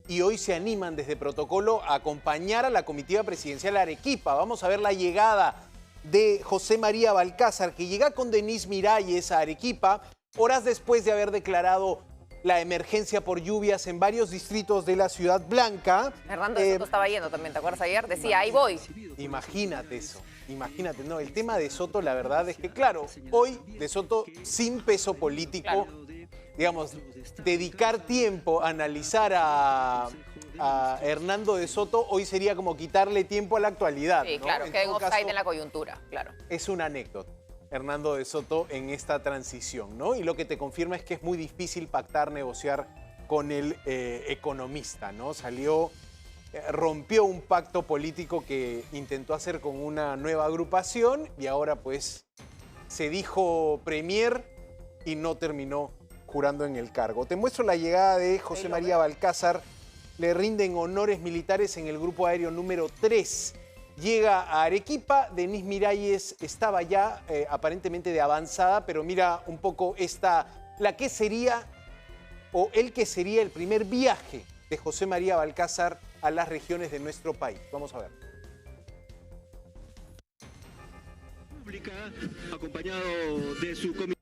y hoy se animan desde Protocolo a acompañar a la comitiva presidencial a Arequipa. Vamos a ver la llegada de José María Balcázar, que llega con Denise Miralles a Arequipa, horas después de haber declarado la emergencia por lluvias en varios distritos de la Ciudad Blanca. Hernando de Soto estaba yendo también, ¿te acuerdas ayer? Decía, ahí voy. Imagínate eso, imagínate. No, el tema de Soto, la verdad es que, claro, hoy de Soto sin peso político, digamos, dedicar tiempo a analizar a Hernando de Soto hoy sería como quitarle tiempo a la actualidad. Sí, ¿no? claro, En queda en todo offside caso, en la coyuntura, claro. es una anécdota, Hernando de Soto, en esta transición, ¿no? Y lo que te confirma es que es muy difícil pactar, negociar con el economista, ¿no? Rompió un pacto político que intentó hacer con una nueva agrupación y ahora pues se dijo premier y no terminó jurando en el cargo. Te muestro la llegada de José María Balcázar. Le rinden honores militares en el grupo aéreo número 3. Llega a Arequipa. Denise Miralles estaba ya aparentemente de avanzada, pero mira un poco la que sería o el que sería el primer viaje de José María Balcázar a las regiones de nuestro país. Vamos a ver. Acompañado de su comité.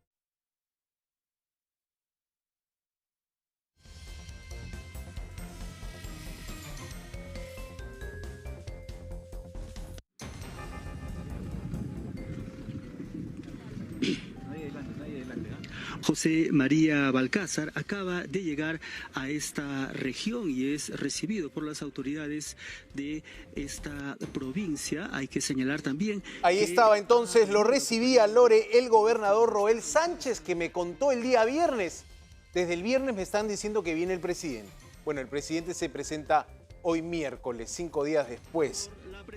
José María Balcázar acaba de llegar a esta región y es recibido por las autoridades de esta provincia. Hay que señalar también... Ahí estaba entonces, lo recibía, Lore, el gobernador Roel Sánchez, que me contó el día viernes. Desde el viernes me están diciendo que viene el presidente. Bueno, el presidente se presenta hoy miércoles, 5 días después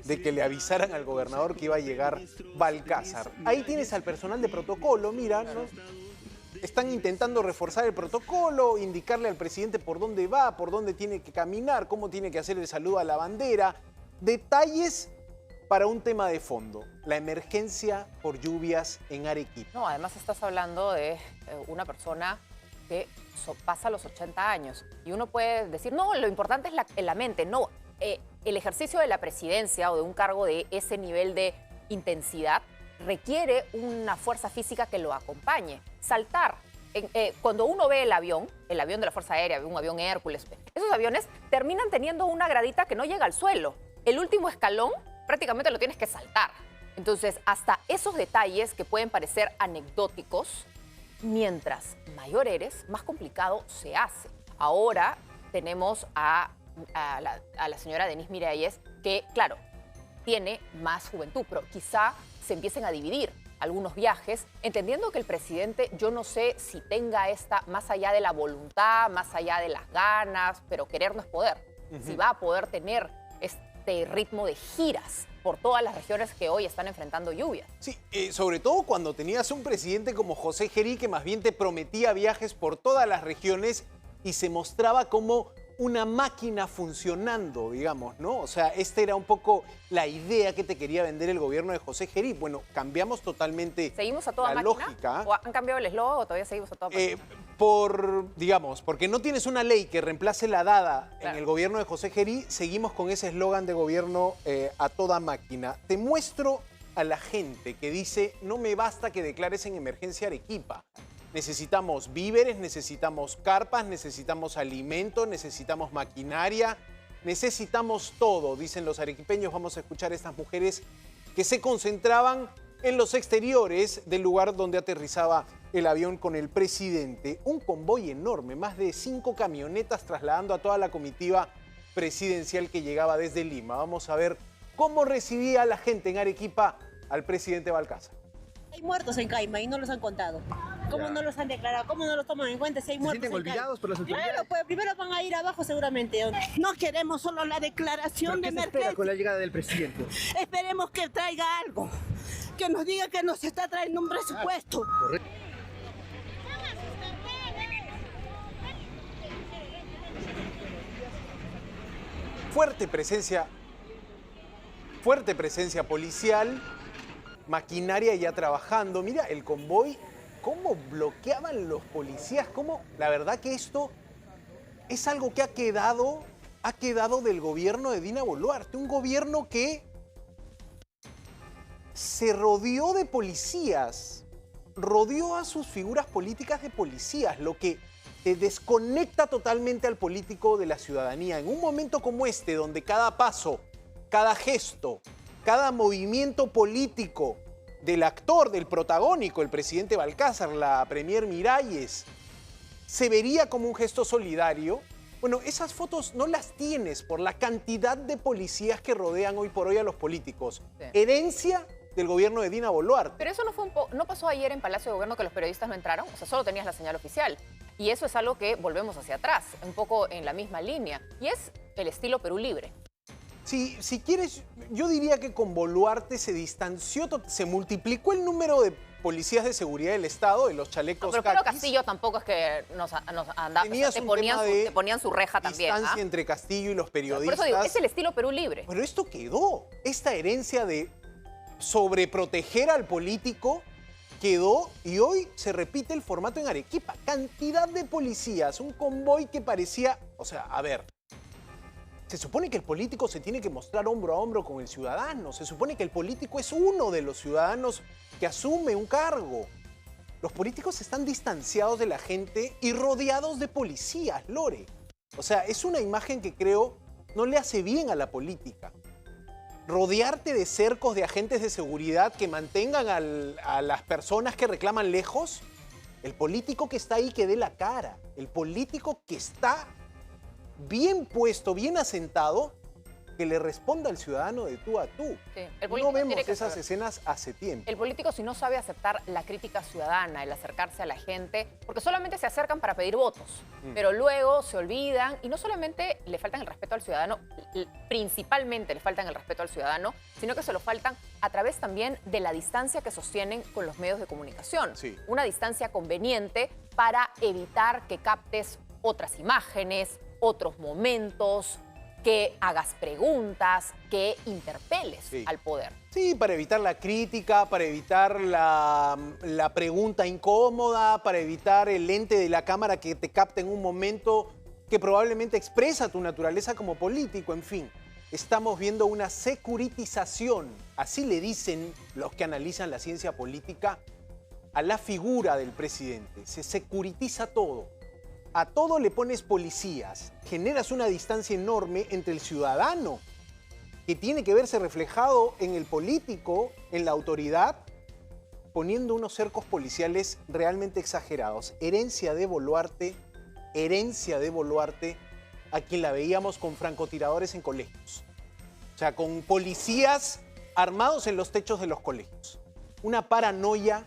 de que le avisaran al gobernador que iba a llegar Balcázar. Ahí tienes al personal de protocolo, mira, ¿no? Están intentando reforzar el protocolo, indicarle al presidente por dónde va, por dónde tiene que caminar, cómo tiene que hacer el saludo a la bandera. Detalles para un tema de fondo, la emergencia por lluvias en Arequipa. No, además estás hablando de una persona que pasa los 80 años. Y uno puede decir, no, lo importante es la mente. No, el ejercicio de la presidencia o de un cargo de ese nivel de intensidad requiere una fuerza física que lo acompañe. Saltar. Cuando uno ve el avión de la Fuerza Aérea, un avión Hércules, esos aviones terminan teniendo una gradita que no llega al suelo. El último escalón prácticamente lo tienes que saltar. Entonces, hasta esos detalles que pueden parecer anecdóticos, mientras mayor eres, más complicado se hace. Ahora tenemos a la señora Denise Miralles, que, claro, tiene más juventud, pero quizá se empiecen a dividir algunos viajes, entendiendo que el presidente, yo no sé si tenga más allá de la voluntad, más allá de las ganas, pero querer no es poder. Si va a poder tener este ritmo de giras por todas las regiones que hoy están enfrentando lluvias. Sí, sobre todo cuando tenías un presidente como José Gerí, que más bien te prometía viajes por todas las regiones y se mostraba como una máquina funcionando, digamos, ¿no? O sea, esta era un poco la idea que te quería vender el gobierno de José Gerí. Bueno, cambiamos totalmente ¿Seguimos a toda la máquina? lógica. ¿O han cambiado el eslogan o todavía seguimos a toda máquina? Porque no tienes una ley que reemplace la dada Claro. en el gobierno de José Gerí, seguimos con ese eslogan de gobierno a toda máquina. Te muestro a la gente que dice, no me basta que declares en emergencia Arequipa. Necesitamos víveres, necesitamos carpas, necesitamos alimentos, necesitamos maquinaria, necesitamos todo, dicen los arequipeños. Vamos a escuchar a estas mujeres que se concentraban en los exteriores del lugar donde aterrizaba el avión con el presidente. Un convoy enorme, más de 5 camionetas trasladando a toda la comitiva presidencial que llegaba desde Lima. Vamos a ver cómo recibía la gente en Arequipa al presidente Balcázar. Hay muertos en Caima y no los han contado. ¿Cómo no los han declarado? ¿Cómo no los toman en cuenta si hay muertos en Caima? ¿Se sienten olvidados por las autoridades? Claro, pues primero van a ir abajo seguramente. No queremos solo la declaración de ¿Qué se espera emergencia. con la llegada del presidente? Esperemos que traiga algo. Que nos diga que nos está trayendo un presupuesto. Correcto. Fuerte presencia policial, maquinaria ya trabajando. Mira el convoy, cómo bloqueaban los policías, cómo, la verdad que esto es algo que ha quedado ha quedado del gobierno de Dina Boluarte? Un gobierno que se rodeó de policías, rodeó a sus figuras políticas de policías, lo que te desconecta totalmente al político de la ciudadanía. En un momento como este, donde cada paso, cada gesto, cada movimiento político del actor, del protagónico, el presidente Balcázar, la premier Miralles, se vería como un gesto solidario. Bueno, esas fotos no las tienes por la cantidad de policías que rodean hoy por hoy a los políticos. Sí. Herencia del gobierno de Dina Boluarte. Pero eso no pasó ayer en Palacio de Gobierno, que los periodistas no entraron, o sea, solo tenías la señal oficial. Y eso es algo que volvemos hacia atrás, un poco en la misma línea. Y es el estilo Perú Libre. Si quieres, yo diría que con Boluarte se distanció, se multiplicó el número de policías de seguridad del Estado, de los chalecos No, pero Pedro caquis. Castillo tampoco es que nos andaba, Tenías te un ponían, tema de te ponían su reja también. distancia ¿Ah? entre Castillo y los periodistas. Por eso digo, es el estilo Perú Libre. Pero esto quedó. Esta herencia de sobreproteger al político quedó y hoy se repite el formato en Arequipa. Cantidad de policías, un convoy que parecía... O sea, a ver, se supone que el político se tiene que mostrar hombro a hombro con el ciudadano. Se supone que el político es uno de los ciudadanos que asume un cargo. Los políticos están distanciados de la gente y rodeados de policías, Lore. O sea, es una imagen que creo no le hace bien a la política. Rodearte de cercos de agentes de seguridad que mantengan a las personas que reclaman lejos. El político que está ahí que dé la cara. El político que está bien puesto, bien asentado, que le responda al ciudadano de tú a tú. Sí, No vemos esas escenas hace tiempo. El político, si no sabe aceptar la crítica ciudadana, el acercarse a la gente, porque solamente se acercan para pedir votos, pero luego se olvidan y no solamente le faltan el respeto al ciudadano, principalmente le faltan el respeto al ciudadano, sino que se lo faltan a través también de la distancia que sostienen con los medios de comunicación. Sí. Una distancia conveniente para evitar que captes otras imágenes, otros momentos, que hagas preguntas, que interpeles al poder. Sí, para evitar la crítica, para evitar la pregunta incómoda, para evitar el lente de la cámara que te capta en un momento que probablemente expresa tu naturaleza como político, en fin. Estamos viendo una securitización, así le dicen los que analizan la ciencia política, a la figura del presidente. Se securitiza todo. A todo le pones policías, generas una distancia enorme entre el ciudadano, que tiene que verse reflejado en el político, en la autoridad, poniendo unos cercos policiales realmente exagerados. Herencia de Boluarte, a quien la veíamos con francotiradores en colegios. O sea, con policías armados en los techos de los colegios. Una paranoia.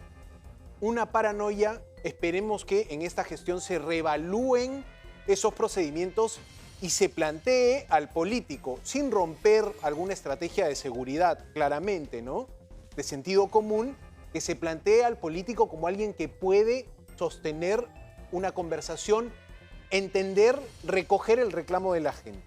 Esperemos que en esta gestión se reevalúen esos procedimientos y se plantee al político, sin romper alguna estrategia de seguridad, claramente, ¿no? De sentido común, que se plantee al político como alguien que puede sostener una conversación, entender, recoger el reclamo de la gente.